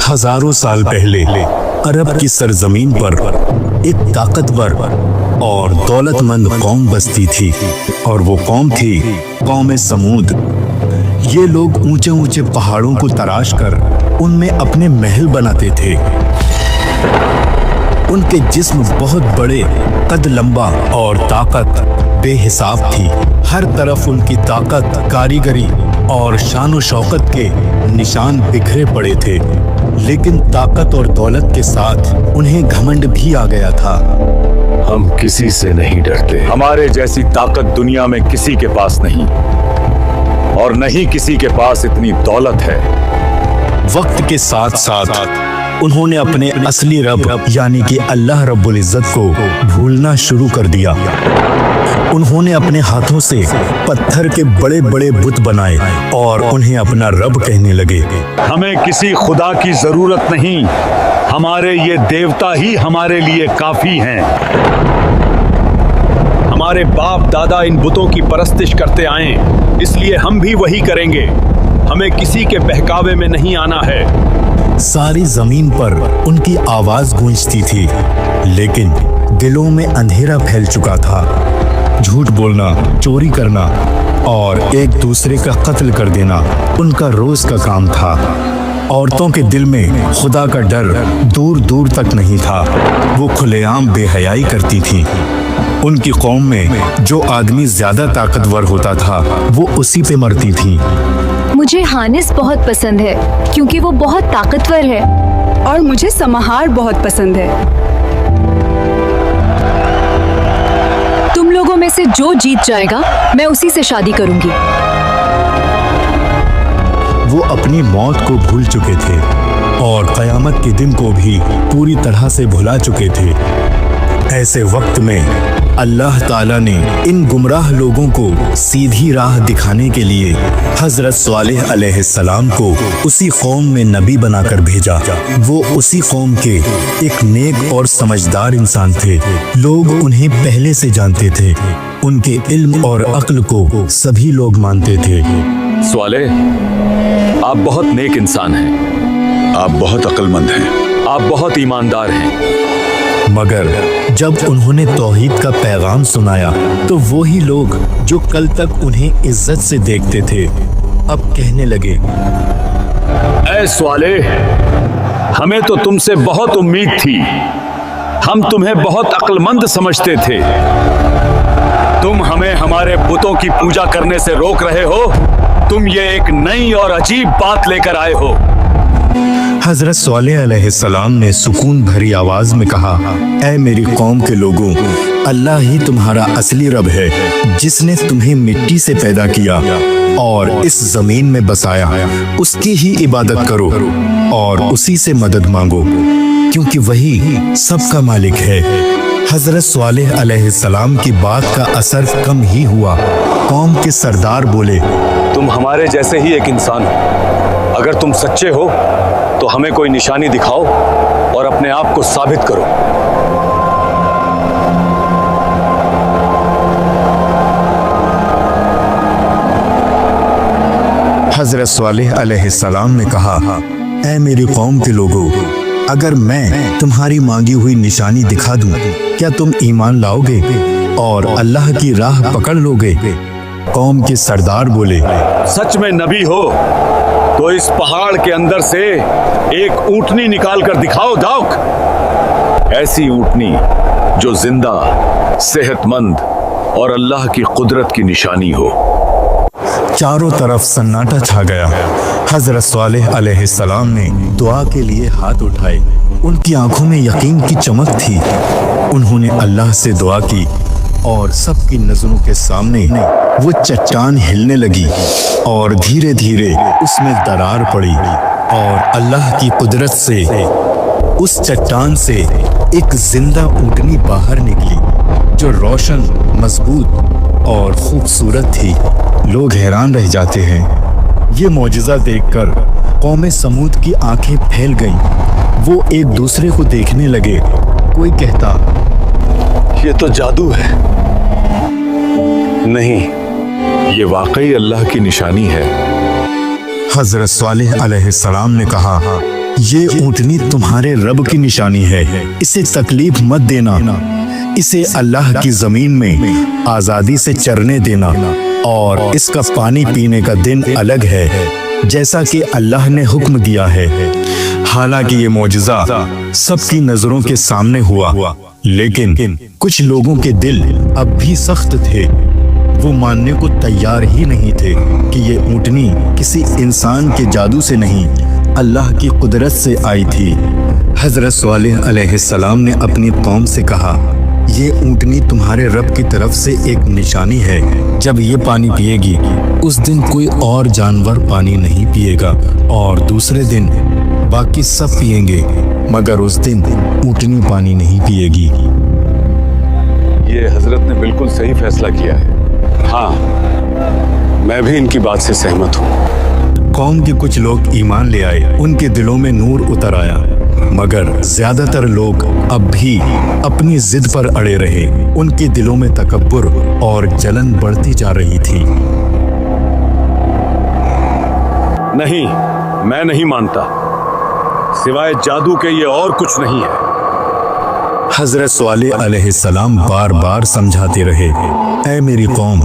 हजारों साल पहले अरब की सरजमीन पर एक ताकतवर और दौलतमंद कौम बसती थी और वो कौम थी कौम समूद। ये लोग ऊंचे ऊंचे पहाड़ों को तराश कर उनमें अपने महल बनाते थे। उनके जिस्म बहुत बड़े, कद लंबा और ताकत बेहिसाब थी। हर तरफ उनकी ताकत, कारीगरी और शान व शौकत के निशान बिखरे पड़े थे। लेकिन ताकत और दौलत के साथ उन्हें घमंड भी आ गया था। हम किसी से नहीं डरते। हमारे जैसी ताकत दुनिया में किसी के पास नहीं, और नहीं किसी के पास इतनी दौलत है। वक्त के साथ साथ उन्होंने अपने असली रब यानी कि अल्लाह रब्बुल इज्जत को भूलना शुरू कर दिया। उन्होंने अपने हाथों से पत्थर के बड़े बड़े बुत बनाए और उन्हें अपना रब कहने लगे। हमें किसी खुदा की जरूरत नहीं, हमारे ये देवता ही हमारे लिए काफी हैं। हमारे बाप दादा इन बुतों की परस्तिश करते आए, इसलिए हम भी वही करेंगे। हमें किसी के बहकावे में नहीं आना है। सारी जमीन पर उनकी आवाज गूंजती थी, लेकिन दिलों में अंधेरा फैल चुका था। झूठ बोलना, चोरी करना और एक दूसरे का कत्ल कर देना उनका रोज का काम था। औरतों के दिल में खुदा का डर दूर दूर तक नहीं था। वो खुलेआम बेहयाई करती थी। उनकी कौम में जो आदमी ज्यादा ताकतवर होता था वो उसी पे मरती थी। मुझे हानिस बहुत पसंद है क्योंकि वो बहुत ताकतवर है। और मुझे समहार बहुत पसंद है। तुम लोगों में से जो जीत जाएगा मैं उसी से शादी करूंगी। वो अपनी मौत को भूल चुके थे और कयामत के दिन को भी पूरी तरह से भुला चुके थे। ऐसे वक्त में अल्लाह ताला ने इन गुमराह लोगों को सीधी राह दिखाने के लिए हजरत स्वालिह अलैहिस्सलाम को उसी कौम में नबी बनाकर भेजा। वो उसी कौम के एक नेक और समझदार इंसान थे। लोग उन्हें पहले से जानते थे। उनके इल्म और अक्ल को सभी लोग मानते थे। स्वालिह, आप बहुत नेक इंसान हैं। आप बहुत अक्लमंद हैं। आप बहुत ईमानदार हैं। मगर जब उन्होंने तौहीद का पैगाम सुनाया तो वही लोग जो कल तक उन्हें इज्जत से देखते थे अब कहने लगे, ऐ स्वालिह, हमें तो तुमसे बहुत उम्मीद थी। हम तुम्हें बहुत अक्लमंद समझते थे। तुम हमें हमारे बुतों की पूजा करने से रोक रहे हो। तुम ये एक नई और अजीब बात लेकर आए हो। हजरत स्वालिह अलैहिस्सलाम ने सुकून भरी आवाज में कहा, ऐ मेरी कौम के लोगों, अल्लाह ही तुम्हारा असली रब है, जिसने तुम्हें मिट्टी से पैदा किया और इस जमीन में बसाया। उसकी ही इबादत करो और उसी से मदद मांगो, क्योंकि वही सबका मालिक है। हजरत स्वालिह अलैहिस्सलाम की बात का असर कम ही हुआ। कौम के सरदार बोले, तुम हमारे जैसे ही एक इंसान हो। अगर तुम सच्चे हो तो हमें कोई निशानी दिखाओ और अपने आप को साबित करो। हजरत स्वालिह अलैहिस्सलाम ने कहा, ऐ मेरी कौम के लोगों, अगर मैं तुम्हारी मांगी हुई निशानी दिखा दूं, क्या तुम ईमान लाओगे और अल्लाह की राह पकड़ लोगे? कौम के सरदार बोले, सच में नबी हो तो इस पहाड़ के अंदर से एक ऊंटनी निकाल कर दिखाओ दाऊक। ऐसी ऊंटनी जो जिंदा, सेहतमंद और अल्लाह की कुदरत की निशानी हो। चारों तरफ सन्नाटा छा गया। हजरत स्वालिह अलैहिस्सलाम ने दुआ के लिए हाथ उठाए। उनकी आंखों में यकीन की चमक थी। उन्होंने अल्लाह से दुआ की और सबकी नजरों के सामने वो चट्टान हिलने लगी और धीरे धीरे उसमें दरार पड़ी और अल्लाह की कुदरत से उस चट्टान से एक जिंदा ऊँटनी बाहर निकली जो रोशन, मजबूत और खूबसूरत थी। लोग हैरान रह जाते हैं। ये मौजिज़ा देखकर कौम समूद की आंखें फैल गईं। वो एक दूसरे को देखने लगे। कोई कहता, ये तो जादू है। नहीं, ये वाकई अल्लाह की निशानी है। हजरत स्वालिह अलैहिस्सलाम ने कहा, یہ اونٹنی تمہارے رب کی نشانی ہے، اسے تکلیف مت دینا، اسے اللہ کی زمین میں آزادی سے چرنے دینا، اور اس کا پانی پینے کا دن الگ ہے جیسا کہ اللہ نے حکم دیا ہے۔ حالانکہ یہ معجزہ سب کی نظروں کے سامنے ہوا، لیکن کچھ لوگوں کے دل اب بھی سخت تھے، وہ ماننے کو تیار ہی نہیں تھے کہ یہ اونٹنی کسی انسان کے جادو سے نہیں، اللہ کی قدرت سے آئی تھی۔ حضرت صالح علیہ السلام نے اپنی قوم سے کہا، یہ اونٹنی تمہارے رب کی طرف سے ایک نشانی ہے، جب یہ پانی پیے گی اس دن کوئی اور جانور پانی نہیں پیے گا، اور دوسرے دن باقی سب پیئیں گے، مگر اس دن اونٹنی پانی نہیں پیے گی۔ یہ حضرت نے بالکل صحیح فیصلہ کیا ہے۔ ہاں، میں بھی ان کی بات سے سہمت ہوں۔ قوم کے کچھ لوگ ایمان لے آئے، ان کے دلوں میں نور اتر آیا، مگر زیادہ تر لوگ اب بھی اپنی ضد پر اڑے رہے، ان کے دلوں میں تکبر اور جلن بڑھتی جا رہی تھی۔ نہیں، میں نہیں مانتا، سوائے جادو کے یہ اور کچھ نہیں ہے۔ حضرت صالح علیہ السلام بار بار سمجھاتے رہے، اے میری قوم،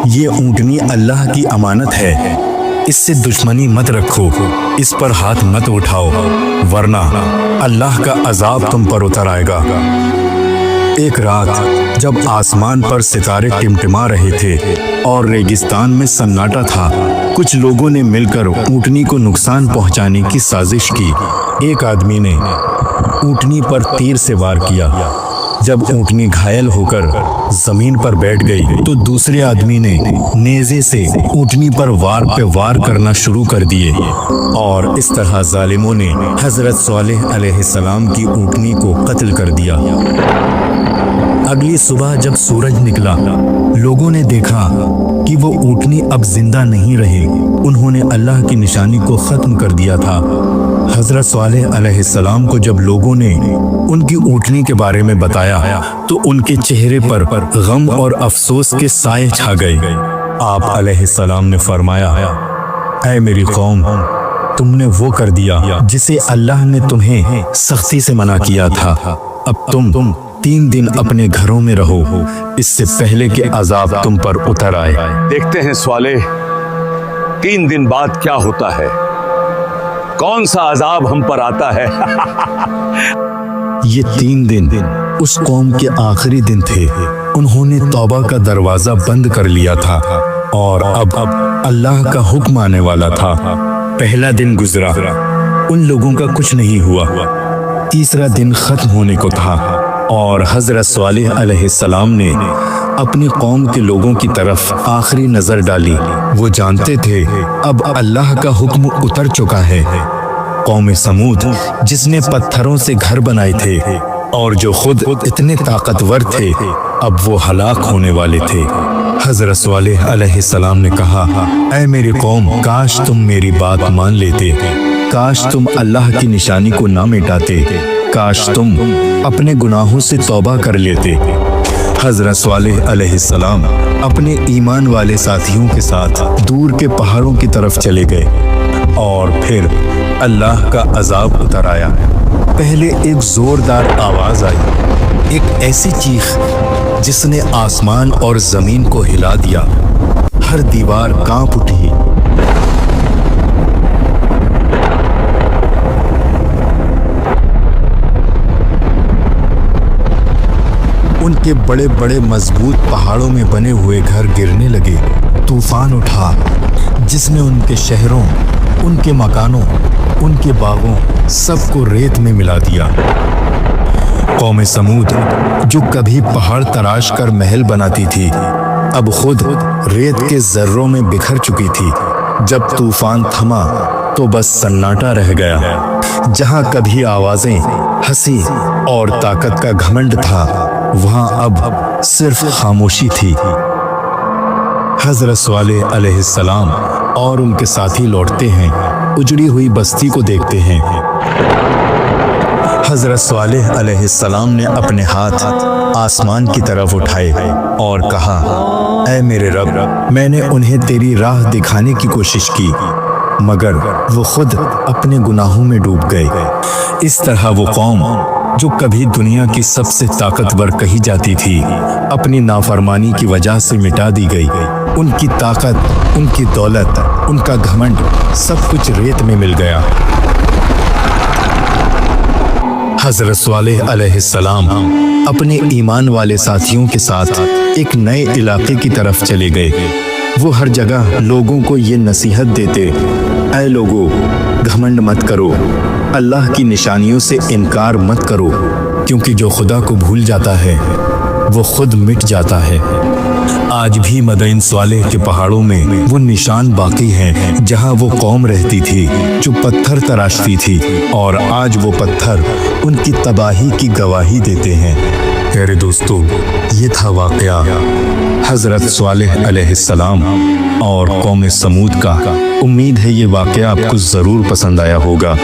یہ اونٹنی اللہ کی امانت ہے، اس سے دشمنی مت رکھو، اس پر ہاتھ مت اٹھاؤ، ورنہ اللہ کا عذاب تم پر اتر آئے گا۔ ایک رات جب آسمان پر ستارے ٹمٹما رہے تھے اور ریگستان میں سناٹا تھا، کچھ لوگوں نے مل کر اونٹنی کو نقصان پہنچانے کی سازش کی۔ ایک آدمی نے اونٹنی پر تیر سے وار کیا، جب اونٹنی گھائل ہو کر زمین پر بیٹھ گئی تو دوسرے آدمی نے نیزے سے اونٹنی پر وار پہ وار کرنا شروع کر دیے، اور اس طرح ظالموں نے حضرت صالح علیہ السلام کی اونٹنی کو قتل کر دیا۔ اگلی صبح جب سورج نکلا، لوگوں نے دیکھا کہ وہ اونٹنی اب زندہ نہیں رہی، انہوں نے اللہ کی نشانی کو ختم کر دیا تھا۔ حضرت صالح علیہ السلام کو جب لوگوں نے ان کی اونٹنی کے بارے میں بتایا تو ان کے چہرے پر غم اور افسوس کے سائے چھا گئے۔ آپ علیہ السلام نے فرمایا، اے میری قوم، تم نے وہ کر دیا جسے اللہ نے تمہیں سختی سے منع کیا تھا، اب تم 3 دن اپنے گھروں میں رہو، اس سے پہلے کہ عذاب تم پر اتر آئے۔ دیکھتے ہیں صالح 3 دن بعد کیا ہوتا ہے، کون سا عذاب ہم پر آتا ہے۔ یہ 3 دن اس قوم کے آخری دن تھے، انہوں نے توبہ کا دروازہ بند کر لیا تھا اور اب اللہ کا حکم آنے والا تھا۔ پہلا دن گزرا، ان لوگوں کا کچھ نہیں ہوا، تیسرا دن ختم ہونے کو تھا، اور حضرت صالح علیہ السلام نے اپنی قوم کے لوگوں کی طرف آخری نظر ڈالی۔ وہ جانتے تھے اب اللہ کا حکم اتر چکا ہے۔ قوم سمود، جس نے پتھروں سے گھر بنائے تھے اور جو خود اتنے طاقتور تھے، اب وہ ہلاک ہونے والے تھے۔ حضرت صالح علیہ السلام نے کہا، اے میری قوم، کاش تم میری بات مان لیتے، کاش تم اللہ کی نشانی کو نہ مٹاتے، کاش تم اپنے گناہوں سے توبہ کر لیتے۔ حضرت صالح علیہ السلام اپنے ایمان والے ساتھیوں کے ساتھ دور کے پہاڑوں کی طرف چلے گئے، اور پھر اللہ کا عذاب اتر آیا۔ پہلے ایک زوردار آواز آئی، ایک ایسی چیخ جس نے آسمان اور زمین کو ہلا دیا، ہر دیوار کانپ اٹھی۔ ان کے بڑے بڑے مضبوط پہاڑوں میں بنے ہوئے گھر گرنے لگے، طوفان اٹھا جس نے ان کے شہروں، ان کے مکانوں، ان کے باغوں سب کو ریت میں ملا دیا۔ قوم سمود، جو کبھی پہاڑ تراش کر محل بناتی تھی، اب خود ریت کے ذروں میں بکھر چکی تھی۔ جب طوفان تھما تو بس سناٹا رہ گیا۔ جہاں کبھی آوازیں، ہنسی اور طاقت کا گھمنڈ تھا، وہاں اب صرف خاموشی تھی۔ حضرت صالح علیہ السلام اور ان کے ساتھی لوٹتے ہیں، اجڑی ہوئی بستی کو دیکھتے ہیں۔ حضرت صالح علیہ السلام نے اپنے ہاتھ آسمان کی طرف اٹھائے اور کہا، اے میرے رب، میں نے انہیں تیری راہ دکھانے کی کوشش کی، मगर वो खुद अपने गुनाहों में डूब गए। इस तरह वो कौम जो कभी दुनिया की सबसे ताकतवर कही जाती थी, अपनी नाफरमानी की वजह से मिटा दी गई। उनकी ताकत, उनकी दौलत, उनका घमंड सब कुछ रेत में मिल गया। हजरत स्वालेह अलैहिस्सलाम अपने ईमान वाले साथियों के साथ एक नए इलाके की तरफ चले गए। वो हर जगह लोगों को ये नसीहत देते, ऐ लोगो, घमंड मत करो, अल्लाह की निशानियों से इनकार मत करो, क्योंकि जो खुदा को भूल जाता है वो खुद मिट जाता है। आज भी मदइन स्वालेह के पहाड़ों में वो निशान बाकी हैं जहां वो कौम रहती थी जो पत्थर तराशती थी, और आज वो पत्थर उनकी तबाही की गवाही देते हैं। प्यारे दोस्तों, ये था वाक़या हज़रत स्वालेह अलैहिस्सलाम और कौम समूद का। उम्मीद है ये वाक़या आपको ज़रूर पसंद आया होगा।